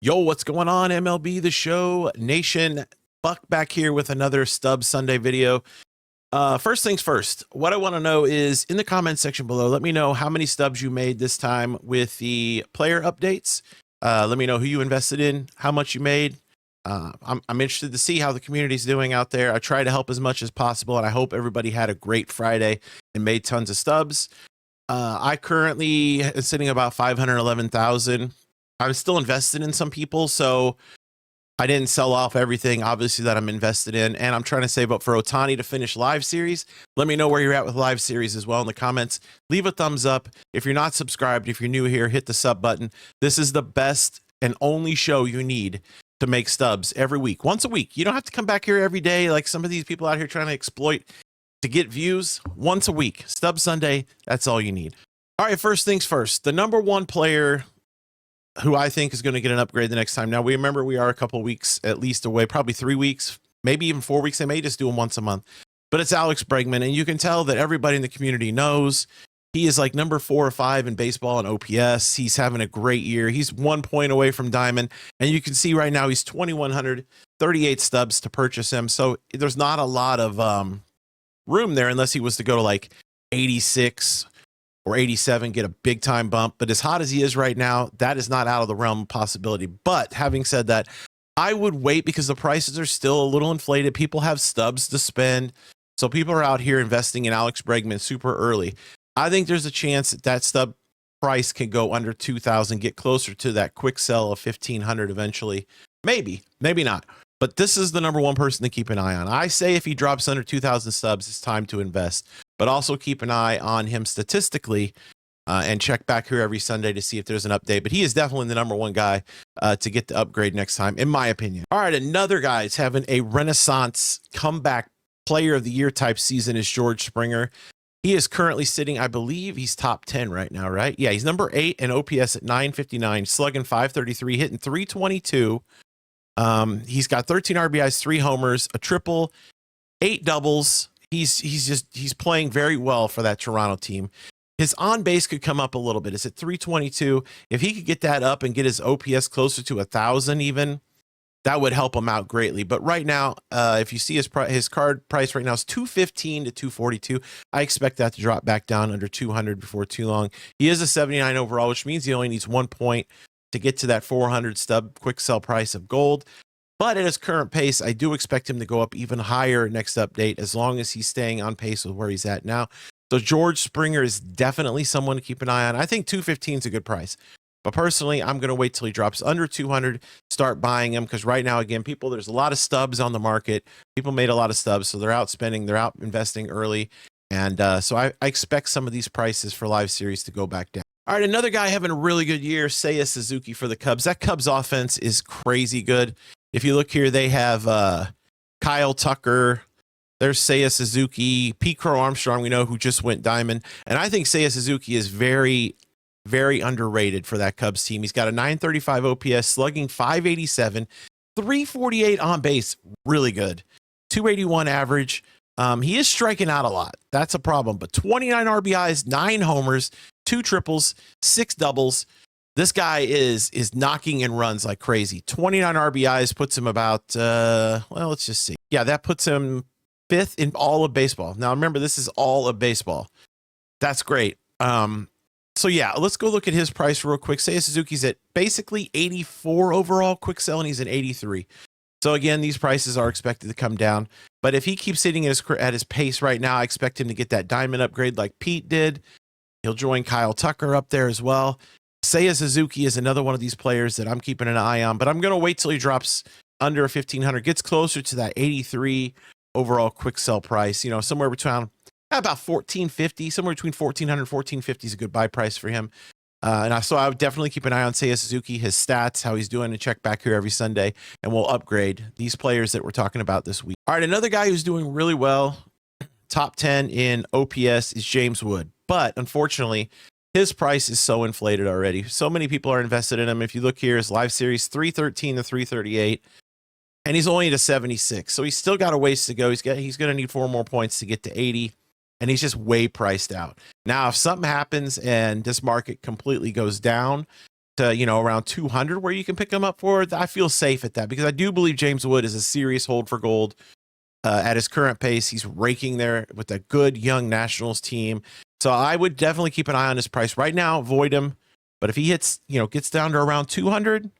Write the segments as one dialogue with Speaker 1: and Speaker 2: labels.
Speaker 1: Yo, what's going on, MLB the Show Nation? Buck back here with another Stubs Sunday video. First things first, what I want to know is in the comment section below, let me know how many stubs you made this time with the player updates. Let me know who you invested in, how much you made. I'm interested to see how the community's doing out there. I try to help as much as possible, and I hope everybody had a great Friday and made tons of stubs. I currently am sitting about 511,000. I'm still invested in some people, so I didn't sell off everything, obviously, that I'm invested in, and I'm trying to save up for Ohtani to finish live series. Let me know where you're at with live series as well in the comments. Leave a thumbs up. If you're not subscribed, if you're new here, hit the sub button. This is the best and only show you need to make stubs every week, once a week. You don't have to come back here every day like some of these people out here trying to exploit to get views. Once a week, Stub Sunday, that's all you need. All right, first things first, the number one player who I think is going to get an upgrade the next time. Now, we remember we are a couple weeks at least away, probably 3 weeks, maybe even 4 weeks. They may just do them once a month, but it's Alex Bregman. And you can tell that everybody in the community knows he is like number 4 or 5 in baseball and OPS. He's having a great year. He's 1 point away from Diamond. And you can see right now he's 2,138 stubs to purchase him. So there's not a lot of room there unless he was to go to like 86 or 87, get a big time bump. But as hot as he is right now, that is not out of the realm of possibility. But having said that, I would wait because the prices are still a little inflated. People have stubs to spend. So people are out here investing in Alex Bregman super early. I think there's a chance that that stub price can go under 2,000, get closer to that quick sell of 1,500 eventually. Maybe, maybe not. But this is the number one person to keep an eye on. I say if he drops under 2,000 subs, it's time to invest. But also keep an eye on him statistically and check back here every Sunday to see if there's an update. But he is definitely the number one guy to get the upgrade next time, in my opinion. All right, another guy is having a renaissance comeback player of the year type season is George Springer. He is currently sitting, I believe he's top 10 right now, right? Yeah, he's number 8 in OPS at 959, slugging 533, hitting 322. He's got 13 RBIs, 3 homers, a triple, 8 doubles. He's playing very well for that Toronto team. His on base could come up a little bit. It's at 322. If he could get that up and get his OPS closer to 1,000 even, that would help him out greatly. But right now, if you see his card price right now is 215 to 242. I expect that to drop back down under 200 before too long. He is a 79 overall, which means he only needs 1 point to get to that 400 stub quick sell price of gold. But at his current pace, I do expect him to go up even higher next update as long as he's staying on pace with where he's at now. So George Springer is definitely someone to keep an eye on. I think 215 is a good price. But personally, I'm going to wait till he drops under 200, start buying him, because right now, again, there's a lot of stubs on the market. People made a lot of stubs, so they're out spending, they're out investing early. And so I expect some of these prices for live series to go back down. All right, another guy having a really good year, Seiya Suzuki for the Cubs. That Cubs offense is crazy good. If you look here, they have Kyle Tucker. There's Seiya Suzuki, Pete Crow Armstrong, we know, who just went diamond. And I think Seiya Suzuki is very, very underrated for that Cubs team. He's got a 935 OPS, slugging 587, 348 on base, really good. 281 average. He is striking out a lot. That's a problem. But 29 RBIs, 9 homers, 2 triples, 6 doubles. This guy is knocking in runs like crazy. 29 RBIs puts him about, well, let's just see. Yeah, that puts him 5th in all of baseball. Now, remember, this is all of baseball. That's great. So, yeah, let's go look at his price real quick. Seiya Suzuki's at basically 84 overall quick sell, and he's at 83. So, again, these prices are expected to come down. But if he keeps sitting at his pace right now, I expect him to get that diamond upgrade like Pete did. He'll join Kyle Tucker up there as well. Seiya Suzuki is another one of these players that I'm keeping an eye on, but I'm going to wait till he drops under 1,500, gets closer to that 83 overall quick sell price, you know, somewhere between about 1,450, somewhere between 1,400 and 1,450 is a good buy price for him. So I would definitely keep an eye on Seiya Suzuki, his stats, how he's doing, and check back here every Sunday, and we'll upgrade these players that we're talking about this week. All right, another guy who's doing really well, top 10 in OPS, is James Wood. But unfortunately, his price is so inflated already. So many people are invested in him. If you look here, his live series, 313 to 338, and he's only at a 76. So he's still got a ways to go. He's going to need 4 more points to get to 80. And he's just way priced out. Now, if something happens and this market completely goes down to, you know, around 200 where you can pick him up for, I feel safe at that because I do believe James Wood is a serious hold for gold. At his current pace, he's raking there with a good young Nationals team. So I would definitely keep an eye on his price right now, avoid him. But if he hits, you know, gets down to around 200,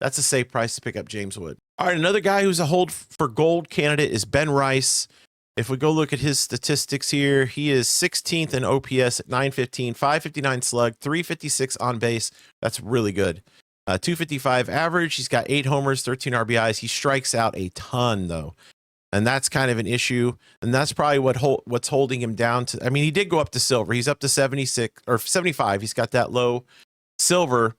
Speaker 1: that's a safe price to pick up James Wood. All right, another guy who's a hold for gold candidate is Ben Rice. If we go look at his statistics here, he is 16th in OPS at 915, 559 slug, 356 on base. That's really good. 255 average. He's got 8 homers, 13 RBIs. He strikes out a ton, though. And that's kind of an issue. And that's probably what's holding him down to. I mean, he did go up to silver. He's up to 76 or 75. He's got that low silver,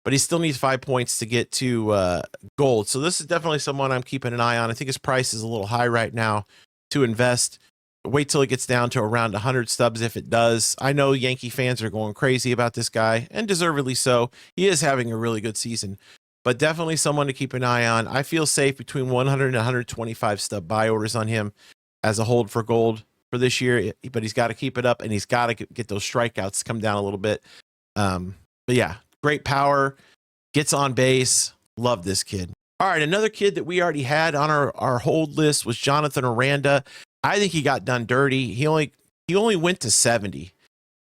Speaker 1: but he still needs 5 points to get to gold. So this is definitely someone I'm keeping an eye on. I think his price is a little high right now to invest. Wait till it gets down to around 100 stubs if it does. I know Yankee fans are going crazy about this guy, and deservedly so. He is having a really good season, but definitely someone to keep an eye on. I feel safe between 100 and 125 stub buy orders on him as a hold for gold for this year, but he's got to keep it up, and he's got to get those strikeouts to come down a little bit. But yeah, great power, gets on base. Love this kid. All right, another kid that we already had on our hold list was Jonathan Aranda. I think he got done dirty. He only went to 70.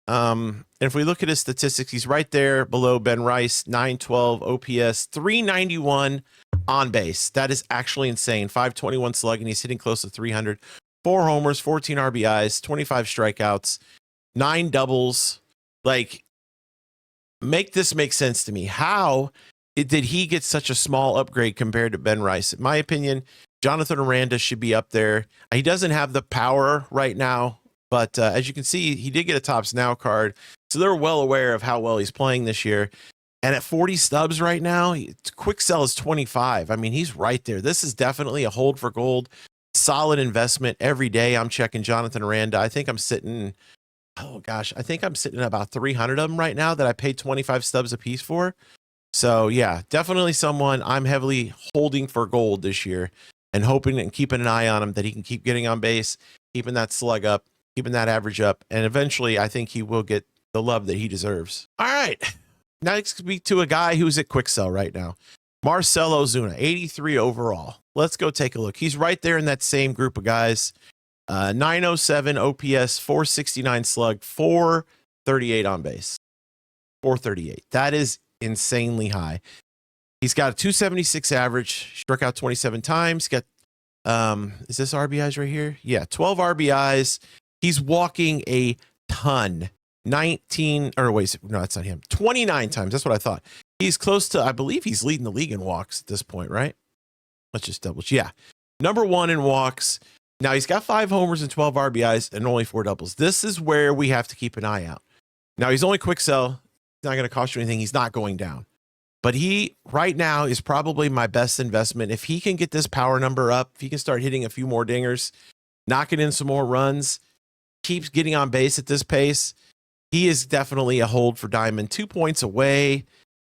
Speaker 1: And if we look at his statistics, he's right there below Ben Rice, 912 OPS, 391 on base. That is actually insane. 521 slug, and he's hitting close to 300. 4 homers, 14 RBIs, 25 strikeouts, 9 doubles. Like, make this make sense to me. How did he get such a small upgrade compared to Ben Rice? In my opinion, Jonathan Aranda should be up there. He doesn't have the power right now, but as you can see, he did get a Tops Now card. So they're well aware of how well he's playing this year. And at 40 stubs right now, quick sell is 25. I mean, he's right there. This is definitely a hold for gold. Solid investment. Every day I'm checking Jonathan Aranda. I think I'm sitting, oh gosh, I think I'm sitting at about 300 of them right now that I paid 25 stubs a piece for. So yeah, definitely someone I'm heavily holding for gold this year and hoping and keeping an eye on him that he can keep getting on base, keeping that slug up, keeping that average up. And eventually I think he will get the love that he deserves. All right. Now let's speak to a guy who's at quick sell right now. Marcel Ozuna, 83 overall. Let's go take a look. He's right there in that same group of guys. 907 OPS, 469 slug, 438 on base. 438. That is insanely high. He's got a 276 average, struck out 27 times. Got is this RBIs right here? Yeah, 12 RBIs. He's walking a ton. 19 or wait, no, that's not him. 29 times. That's what I thought. He's close to, I believe he's leading the league in walks at this point, right? Let's just double check. Yeah. Number 1 in walks. Now he's got 5 homers and 12 RBIs and only 4 doubles. This is where we have to keep an eye out. Now he's only quick sell. It's not going to cost you anything. He's not going down. But he right now is probably my best investment. If he can get this power number up, if he can start hitting a few more dingers, knocking in some more runs, keeps getting on base at this pace, he is definitely a hold for Diamond. 2 points away.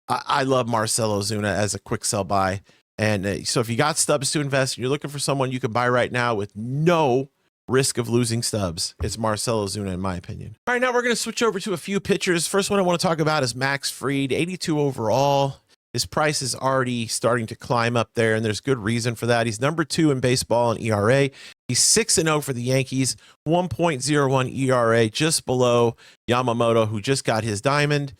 Speaker 1: I love Marcel Ozuna as a quick sell buy. And so if you got stubs to invest, and you're looking for someone you can buy right now with no risk of losing stubs, it's Marcel Ozuna, in my opinion. All right, now we're going to switch over to a few pitchers. First one I want to talk about is Max Fried, 82 overall. His price is already starting to climb up there, and there's good reason for that. He's number 2 in baseball in ERA. He's 6-0 for the Yankees, 1.01 ERA, just below Yamamoto, who just got his diamond.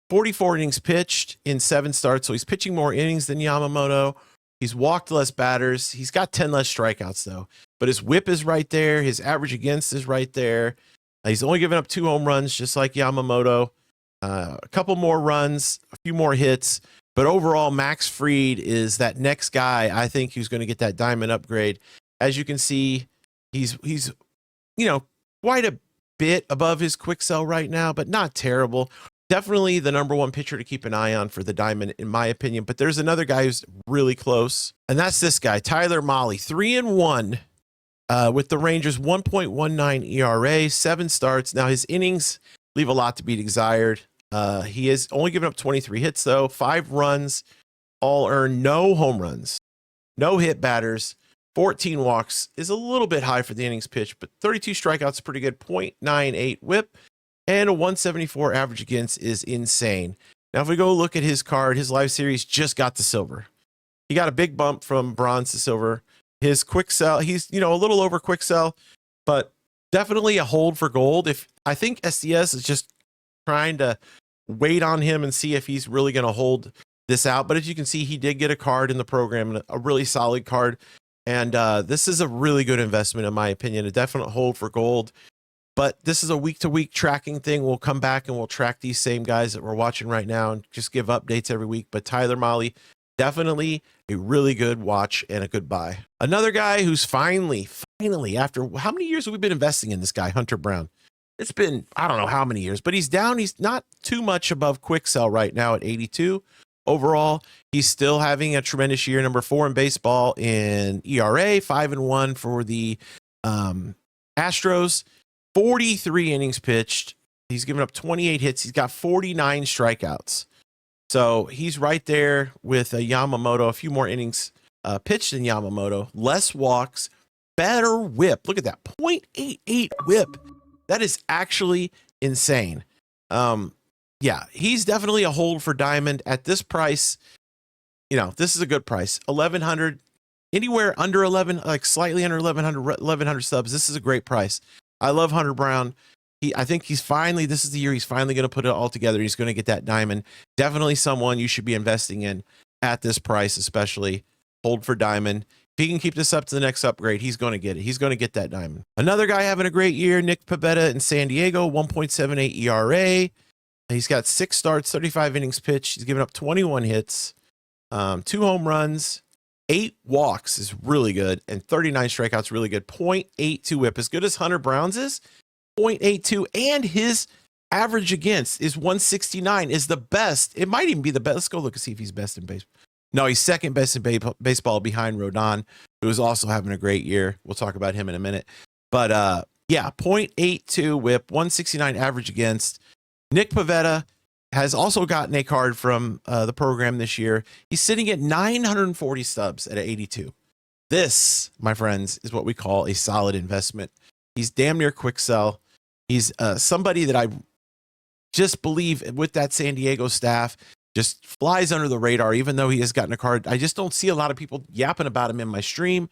Speaker 1: 44 innings pitched in 7 starts, so he's pitching more innings than Yamamoto. He's walked less batters. He's got 10 less strikeouts, though. But his whip is right there. His average against is right there. He's only given up 2 home runs, just like Yamamoto. A couple more runs, a few more hits. But overall, Max Fried is that next guy I think who's going to get that diamond upgrade. As you can see, he's quite a bit above his quick sell right now, but not terrible. Definitely the number 1 pitcher to keep an eye on for the diamond, in my opinion. But there's another guy who's really close, and that's this guy, Tyler Mahle, 3-1 with the Rangers, 1.19 ERA, 7 starts. Now his innings leave a lot to be desired. He has only given up 23 hits, though, 5 runs, all earned, no home runs, no hit batters, 14 walks is a little bit high for the innings pitch, but 32 strikeouts is pretty good, .98 whip, and a 174 average against is insane. Now, if we go look at his card, his live series just got to silver. He got a big bump from bronze to silver. His quick sell, he's, a little over quick sell, but definitely a hold for gold. If I think SDS is just trying to wait on him and see if he's really going to hold this out. But as you can see, he did get a card in the program, a really solid card. And this is a really good investment, in my opinion, a definite hold for gold. But this is a week-to-week tracking thing. We'll come back and we'll track these same guys that we're watching right now and just give updates every week. But Tyler Mahle, definitely a really good watch and a good buy. Another guy who's finally, after how many years have we been investing in this guy, Hunter Brown? It's been, I don't know how many years, but he's down. He's not too much above quick sell right now at 82. Overall, he's still having a tremendous year. Number 4 in baseball in ERA, 5-1 for the Astros. 43 innings pitched. He's given up 28 hits. He's got 49 strikeouts. So he's right there with Yamamoto. A few more innings pitched than Yamamoto. Less walks, better whip. Look at that, 0.88 whip. That is actually insane. Yeah, he's definitely a hold for Diamond at this price. This is a good price. 1,100, anywhere under 11, like slightly under 1,100 subs. This is a great price. I love Hunter Brown. I think this is the year he's finally going to put it all together. He's going to get that diamond. Definitely someone you should be investing in at this price, especially. Hold for diamond. If he can keep this up to the next upgrade, he's going to get it. He's going to get that diamond. Another guy having a great year, Nick Pivetta in San Diego, 1.78 ERA. He's got 6 starts, 35 innings pitched. He's given up 21 hits, 2 home runs, 8 walks is really good, and 39 strikeouts really good. 0.82 whip, as good as Hunter Brown's is. 0.82, and his average against is 169, is the best. It might even be the best. Let's go look and see if he's best in baseball. No, he's second best in baseball behind Rodon, who is also having a great year. We'll talk about him in a minute. But yeah, 0.82 whip, 169 average against. Nick Pivetta has also gotten a card from the program this year. He's sitting at 940 stubs at 82. This, my friends, is what we call a solid investment. He's damn near quick sell. He's somebody that I just believe with that San Diego staff just flies under the radar, even though he has gotten a card. I just don't see a lot of people yapping about him in my stream,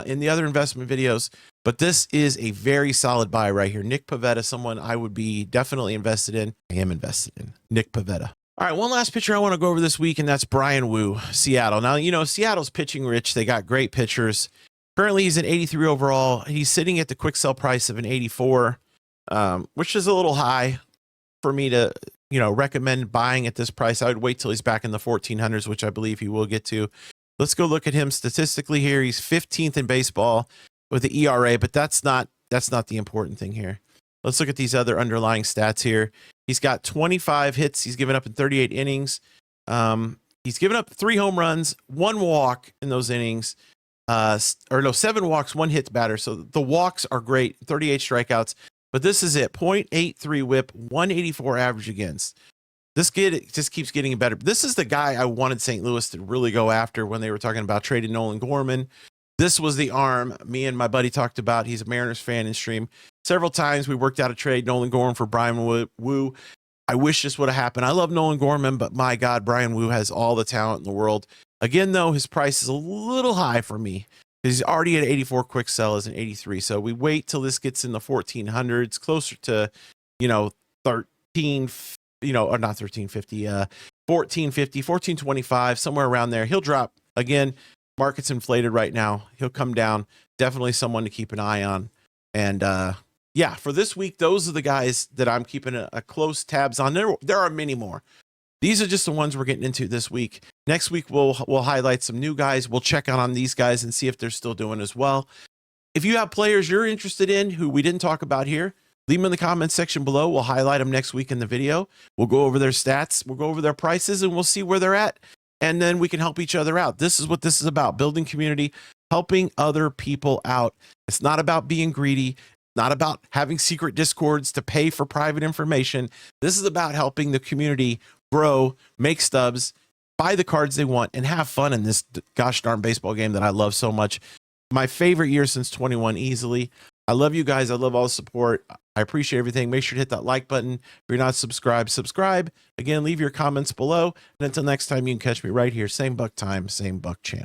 Speaker 1: in the other investment videos. But this is a very solid buy right here. Nick Pivetta, someone I would be definitely invested in. I am invested in Nick Pivetta. All right, one last pitcher I want to go over this week, and that's Brian Wu, Seattle. Now, Seattle's pitching rich. They got great pitchers. Currently, he's an 83 overall. He's sitting at the quick sell price of an 84, which is a little high for me to, recommend buying at this price. I would wait till he's back in the 1400s, which I believe he will get to. Let's go look at him statistically here. He's 15th in baseball with the ERA, but that's not the important thing here. Let's look at these other underlying stats here. He's got 25 hits. He's given up in 38 innings. He's given up 3 home runs, 1 walk in those innings. 7 walks, 1 hit batter. So the walks are great, 38 strikeouts. But this is it, 0.83 whip, 184 average against. This kid just keeps getting better. This is the guy I wanted St. Louis to really go after when they were talking about trading Nolan Gorman. This was the arm me and my buddy talked about. He's a Mariners fan in stream. Several times we worked out a trade, Nolan Gorman for Brian Wu. I wish this would have happened. I love Nolan Gorman, but my God, Brian Wu has all the talent in the world. Again, though, his price is a little high for me. He's already at 84 quick sell as an 83. So we wait till this gets in the 1400s, closer to, 13, or not 1350, 1450, 1425, somewhere around there. He'll drop again. Market's inflated right now. He'll come down. Definitely someone to keep an eye on. And yeah, for this week, those are the guys that I'm keeping a close tabs on. There are many more. These are just the ones we're getting into this week. Next week, we'll highlight some new guys. We'll check on these guys and see if they're still doing as well. If you have players you're interested in who we didn't talk about here, leave them in the comments section below. We'll highlight them next week in the video. We'll go over their stats. We'll go over their prices, and we'll see where they're at. And then we can help each other out. This is what this is about, building community, helping other people out. It's not about being greedy, not about having secret discords to pay for private information. This is about helping the community grow, make stubs, buy the cards they want, and have fun in this gosh darn baseball game that I love so much. My favorite year since 21 easily. I love you guys. I love all the support. I appreciate everything. Make sure to hit that like button. If you're not subscribed, subscribe. Again, leave your comments below. And until next time, you can catch me right here. Same buck time, same buck channel.